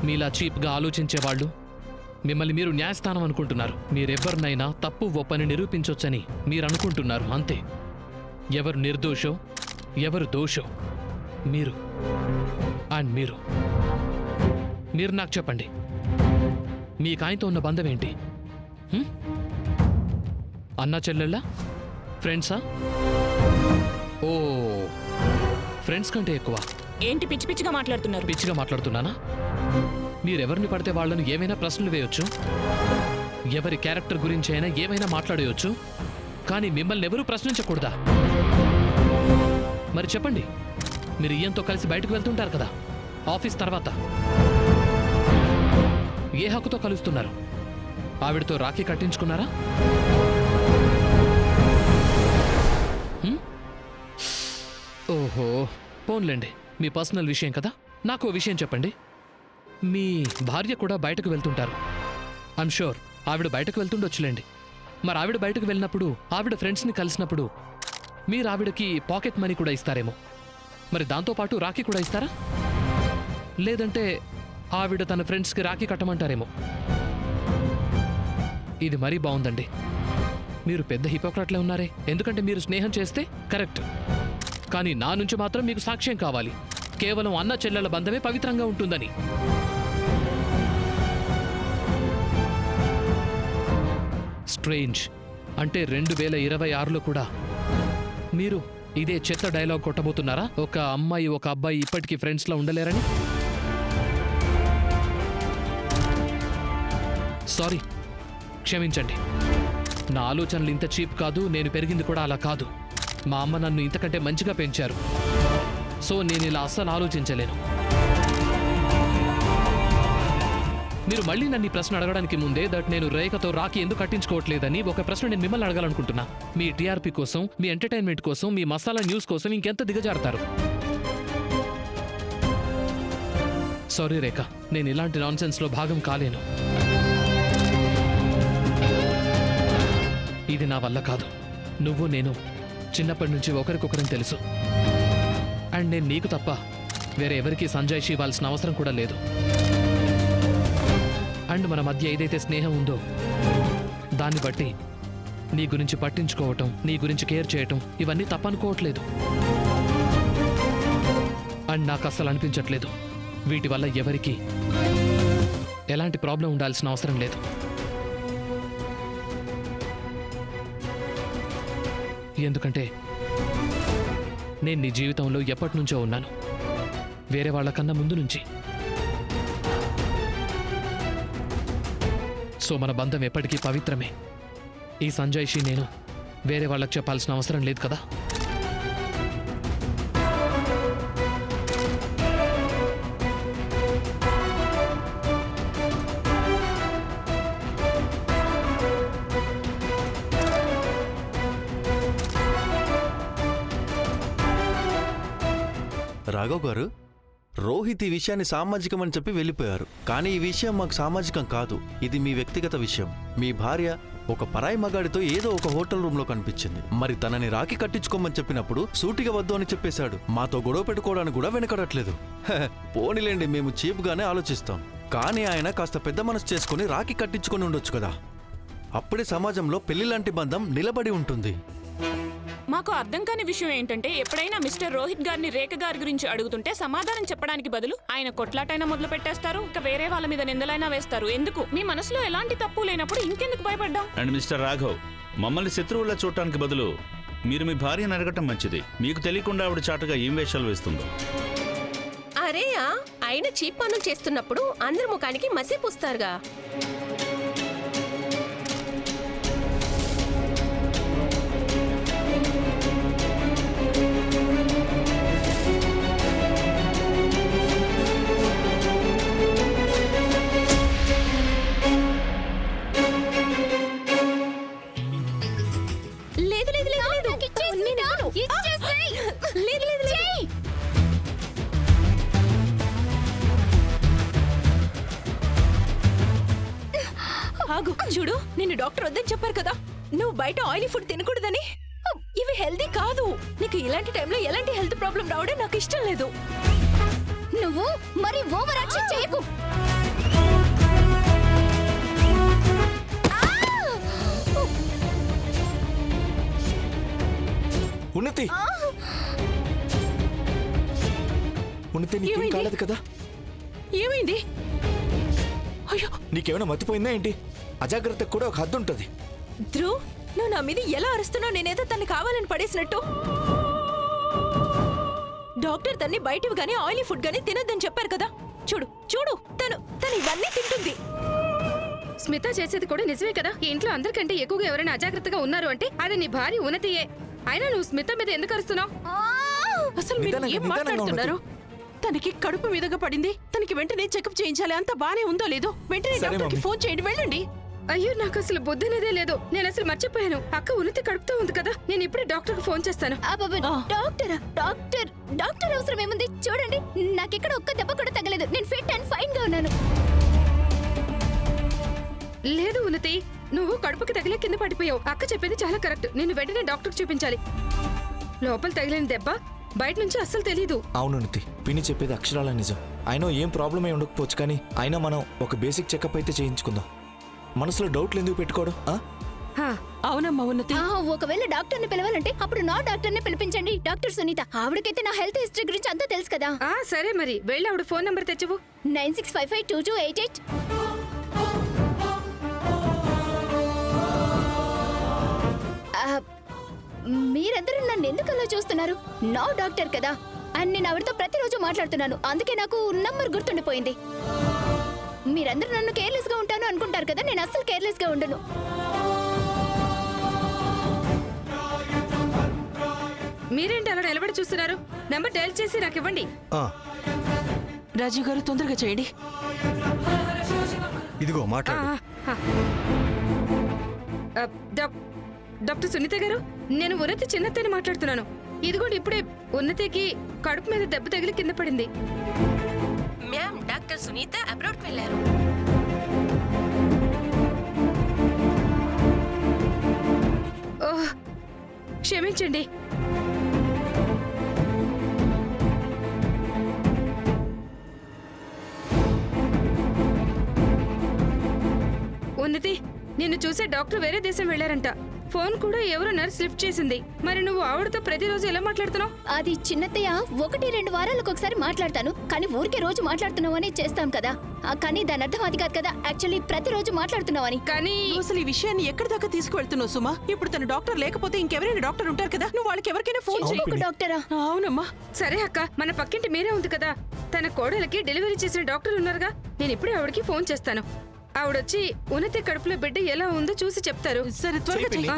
మీలా చీప్గా ఆలోచించేవాళ్ళు మిమ్మల్ని మీరు న్యాయస్థానం అనుకుంటున్నారు. మీరెవ్వరినైనా తప్పు ఒప్పని నిరూపించొచ్చని మీరనుకుంటున్నారు, అంతే. ఎవరు నిర్దోషో ఎవరు దోషో మీరు అండ్ మీరు నాకు చెప్పండి, మీకు ఆయనతో ఉన్న బంధం ఏంటి? అన్నా చెల్లెళ్ళా? ఫ్రెండ్సా? ఓ, ఫ్రెండ్స్ కంటే ఎక్కువ. ఏంటి పిచ్చి పిచ్చిగా మాట్లాడుతున్నారు? పిచ్చిగా మాట్లాడుతున్నానా? మీరెవరిని పడితే వాళ్లను ఏమైనా ప్రశ్నలు వేయొచ్చు, ఎవరి క్యారెక్టర్ గురించి అయినా ఏమైనా మాట్లాడేయచ్చు, కానీ మిమ్మల్ని ఎవరూ ప్రశ్నించకూడదా? మరి చెప్పండి, మీరు ఈయంతో కలిసి బయటకు వెళ్తుంటారు కదా ఆఫీస్ తర్వాత, ఏ హక్కుతో కలుస్తున్నారు? ఆవిడతో రాఖీ కట్టించుకున్నారా? ఓహో, పోన్లేండి, మీ పర్సనల్ విషయం కదా. నాకు ఓ విషయం చెప్పండి, మీ భార్య కూడా బయటకు వెళ్తుంటారు. ఐమ్ షూర్ ఆవిడ బయటకు వెళ్తుండొచ్చులేండి. మరి ఆవిడ బయటకు వెళ్ళినప్పుడు, ఆవిడ ఫ్రెండ్స్ని కలిసినప్పుడు మీరు ఆవిడకి పాకెట్ మనీ కూడా ఇస్తారేమో. మరి దాంతోపాటు రాఖీ కూడా ఇస్తారా? లేదంటే ఆవిడ తన ఫ్రెండ్స్కి రాఖీ కట్టమంటారేమో. ఇది మరీ బాగుందండి. మీరు పెద్ద హిపోక్రాట్లే ఉన్నారే. ఎందుకంటే మీరు స్నేహం చేస్తే కరెక్ట్, కానీ నా నుంచి మాత్రం మీకు సాక్ష్యం కావాలి, కేవలం అన్న చెల్లెల బంధమే పవిత్రంగా ఉంటుందని. స్ట్రేంజ్. అంటే 2026లో కూడా మీరు ఇదే చెత్త డైలాగ్ కొట్టబోతున్నారా? ఒక అమ్మాయి ఒక అబ్బాయి ఇప్పటికీ ఫ్రెండ్స్లో ఉండలేరని? సారీ, క్షమించండి. నా ఆలోచనలు ఇంత చీప్ కాదు, నేను పెరిగింది కూడా అలా కాదు. మా అమ్మ నన్ను ఇంతకంటే మంచిగా పెంచారు. సో నేను ఇలా అస్సలు ఆలోచించలేను. మీరు మళ్ళీ నన్ను ఈ ప్రశ్న అడగడానికి ముందే నేను రేఖతో రాఖీ ఎందుకు కట్టించుకోవట్లేదని ఒక ప్రశ్న నేను మిమ్మల్ని అడగాలనుకుంటున్నా. మీ టీఆర్పీ కోసం, మీ ఎంటర్టైన్మెంట్ కోసం, మీ మసాలా న్యూస్ కోసం ఇంకెంత దిగజారుతారు? సారీ రేఖ, నేను ఇలాంటి నాన్సెన్స్లో భాగం కాలేను. ఇది నా వల్ల కాదు. నువ్వు నేను చిన్నప్పటి నుంచి ఒకరికొకరని తెలుసు. అండ్ నేను నీకు తప్ప వేరే ఎవరికి సంజాయిషి ఇవ్వాల్సిన అవసరం కూడా లేదు. అండ్ మన మధ్య ఏదైతే స్నేహం ఉందో దాన్ని బట్టి నీ గురించి పట్టించుకోవటం, నీ గురించి కేర్ చేయటం ఇవన్నీ తప్పనుకోవట్లేదు. అండ్ నాకు అస్సలు అనిపించట్లేదు వీటి వల్ల ఎవరికి ఎలాంటి ప్రాబ్లం ఉండాల్సిన అవసరం లేదు. ఎందుకంటే నేను నీ జీవితంలో ఎప్పటి నుంచో ఉన్నాను, వేరే వాళ్ళకన్నా ముందు నుంచి. సో మన బంధం ఎప్పటికీ పవిత్రమే. ఈ సంజాయిషి నేను వేరే వాళ్ళకి చెప్పాల్సిన అవసరం లేదు కదా. రాఘవ్ గారు, రోహిత్ ఈ విషయాన్ని సామాజికమని చెప్పి వెళ్ళిపోయారు. కానీ ఈ విషయం మాకు సామాజికం కాదు, ఇది మీ వ్యక్తిగత విషయం. మీ భార్య ఒక పరాయి మగాడితో ఏదో ఒక హోటల్ రూమ్ లో కనిపించింది. మరి తనని రాఖీ కట్టించుకోమని చెప్పినప్పుడు సూటిగా వద్దు అని చెప్పేశాడు. మాతో గొడవ పెట్టుకోవడానికి కూడా వెనకడట్లేదు. పోనీలేండి, మేము చీప్ గానే ఆలోచిస్తాం. కానీ ఆయన కాస్త పెద్ద మనసు చేసుకుని రాఖీ కట్టించుకొని ఉండొచ్చు కదా. అప్పుడే సమాజంలో పెళ్లి లాంటి బంధం నిలబడి ఉంటుంది. మాకు అర్థం కాని విషయం ఏంటంటే, ఎప్పుడైనా మిస్టర్ రోహిత్ గారిని రేఖ గారి గురించి అడుగుతుంటే సమాధానం చెప్పడానికి బదులు ఆయన కొట్లాటైనా మొదలు పెట్టేస్తారు, ఇక వేరే వాళ్ళ మీద నిందలైనా వేస్తారు. ఎందుకు? మీ మనసులో ఎలాంటి తప్పు లేనప్పుడు ఇంకెందుకు భయపడ్డాం? అండ్ మిస్టర్ రాఘవ్, మమ్మల్ని శత్రువుల్లా చూడటానికి బదులు మీరు మీ భార్యను అడగటం మంచిది. మీకు తెలియకుండా ఆవిడ చాటుగా ఏం వేషాలు వేస్తుందో. అరేయా, ఆయన చీప్ పనులు చేస్తున్నప్పుడు అందరి ముఖానికి మసి పూస్తారుగా. చూడు, నిన్ను డాక్టర్ వద్దని చెప్పారు కదా, నువ్వు బయట ఆయిలీ ఫుడ్ తినకూడదని. ఇవి హెల్దీ కాదు. నీకు ఇలాంటి టైంలో ఎలాంటి హెల్త్ ప్రాబ్లం రావడం నాకు ఇష్టం లేదు. నువ్వు మరి ఓవర్ యాక్షన్ చేయకు. ఉన్నతి నీకేం ఏమైంది? కాలేదు కదా? ఏమైంది? అయ్యో నీకేమైనా మతిపోయిందా ఏంటి? అజాగ్రత్తకు కూడా ఒక హద్దు ఉంటుంది. ధ్రువ్, నువ్వు నా మీద ఎలా అరుస్తున్నావు? నేనేదో తన్ని కావాలని పడేసినట్టు. డాక్టర్ తన్ని బయటవి గానీ ఆయిలీ ఫుడ్ గానీ తినొద్దని చెప్పారు కదా. చూడు చూడు, తను ఇవన్నీ తింటుంది. స్మిత చేసేది కూడా నిజమే కదా. ఈ ఇంట్లో అందరికంటే ఎక్కువగా ఎవరైనా అజాగ్రత్తగా ఉన్నారు అంటే అది నీ భార్య ఉన్నతియే. అయినా నువ్వు స్మిత మీద ఎందుకు అరుస్తున్నావు? అసలు మీరు నిదానంగా, ఏం నిదానంగా మాట్లాడుతున్నారు? తనకి కడుపు మీదగా పడింది. తనకి వెంటనే చెకప్ చేయించాలి. అంత బానే ఉందో లేదో వెంటనే సరే, డాక్టర్కి మమ్మీ. ఫోన్ చేయండి. వెళ్ళండి. అయ్యో, నాకు అసలు బుద్ధనేదే లేదు. నేను అసలు మర్చిపోయాను. అక్క ఉన్నతి కడుపుతో ఉంది కదా. నేను ఇప్పుడే డాక్టర్కి ఫోన్ చేస్తాను. డాక్టర్ అవసరం ఏముంది? చూడండి, నాకెక్కడ ఒక్క దెబ్బ కూడా తగలేదు. నేను ఫిట్ అండ్ ఫైన్ గా ఉన్నాను. లేదు ఉన్నతి, నువ్వు కడుపుకి తగిలే కింద పడిపోయావు. అక్క చెప్పింది చాలా కరెక్ట్. నేను వెంటనే డాక్టర్కి చూపించాలి. లోపల తగిలిన దెబ్బ బయట నుంచి అస్సలు తెలీదు. అవును ఉన్నతి, పిన్ని చెప్పేది అక్షరాల నిజం. అయినా ఏం ప్రాబ్లం అయి ఉండకపోవచ్చు, కానీ అయినా మనం ఒక బేసిక్ చెకప్ అయితే చేయించుకుందాం. మనసులో డౌట్లు ఎందుకు పెట్టుకోవడం? హా, అవునమ్మా ఉన్నతి. ఒకవేళ డాక్టర్ ని పిలవాలంటే అప్పుడు నా డాక్టర్ ని పిలిపించండి. డాక్టర్ సునీత. ఆవిడకైతే నా హెల్త్ హిస్టరీ గురించి అంతా తెలుసు కదా. సరే మరి వెళ్ళి ఆవిడ ఫోన్ నంబర్ తెచ్చువు. 96552288. మీరందరూ నన్ను ఎందుకు అలా చూస్తున్నారు? నా డాక్టర్ కదా, అండ్ నేను ఆవిడతో ప్రతిరోజు మాట్లాడుతున్నాను. అందుకే నాకు నంబర్ గుర్తుండిపోయింది. మీరందరూ నన్ను కేర్లెస్ గా ఉంటాను అనుకుంటారు కదా. నేను అస్సలు కేర్లెస్ గా ఉండను. మీరేంటి అలా నిలబడి చూస్తున్నారు? నంబర్ డయల్ చేసి నాకు ఇవ్వండి. రాజీవ్ గారు తొందరగా చేయండి. ఇదిగో మాట్లాడు. ఆ, డాక్టర్ సునీత గారు, నేను ఉన్నతి చిన్నత్తని మాట్లాడుతున్నాను. ఇదిగోండి, ఇప్పుడే ఉన్నతికి కడుపు మీద దెబ్బ తగిలి కింద పడింది. మ్యామ్, డాక్టర్ సునీత అబ్రాడ్ వెళ్ళారు. ఓహ్, క్షమించండి. ఉన్నతి, నిన్ను చూసే డాక్టర్ వేరే దేశం వెళ్లారంట. ఫోన్ కూడా ఎవరో నర్స్ లిఫ్ట్ చేసింది. మరి నువ్వు ఆవిడతో ప్రతిరోజు ఎలా మాట్లాడుతున్నావు? అది చిన్నత్తయ్య, 1-2 వారాలకు ఒకసారి మాట్లాడతాను. కానీ ఊరికే రోజు మాట్లాడుతున్నావని చేస్తాం కదా. కానీ దాని అర్థం అది కాదు కదా. యాక్చువల్లీ ప్రతిరోజు మాట్లాడుతున్నావని. కానీ నువ్వు అసలు ఈ విషయాన్ని ఎక్కడి దాకా తీసుకువెళ్తున్నావు సుమా? ఇప్పుడు తన డాక్టర్ లేకపోతే ఇంకెవరైనా డాక్టర్ ఉంటారు కదా. నువ్వు వాళ్ళకి ఎవరికైనా ఫోన్ చేయి. ఇంకొక డాక్టరా? అవునమ్మా. సరే అక్క, మన పక్కింటి మీరే ఉంది కదా. తన కోడలికి డెలివరీ చేసిన డాక్టర్ ఉన్నారుగా. నేను ఇప్పుడే ఆవిడకి ఫోన్ చేస్తాను. ఆవిడొచ్చి ఉన్నతి కడుపులో బిడ్డ ఎలా ఉందో చూసి చెప్తారు. సరే, త్వరగా చెయ్యి. ఆ,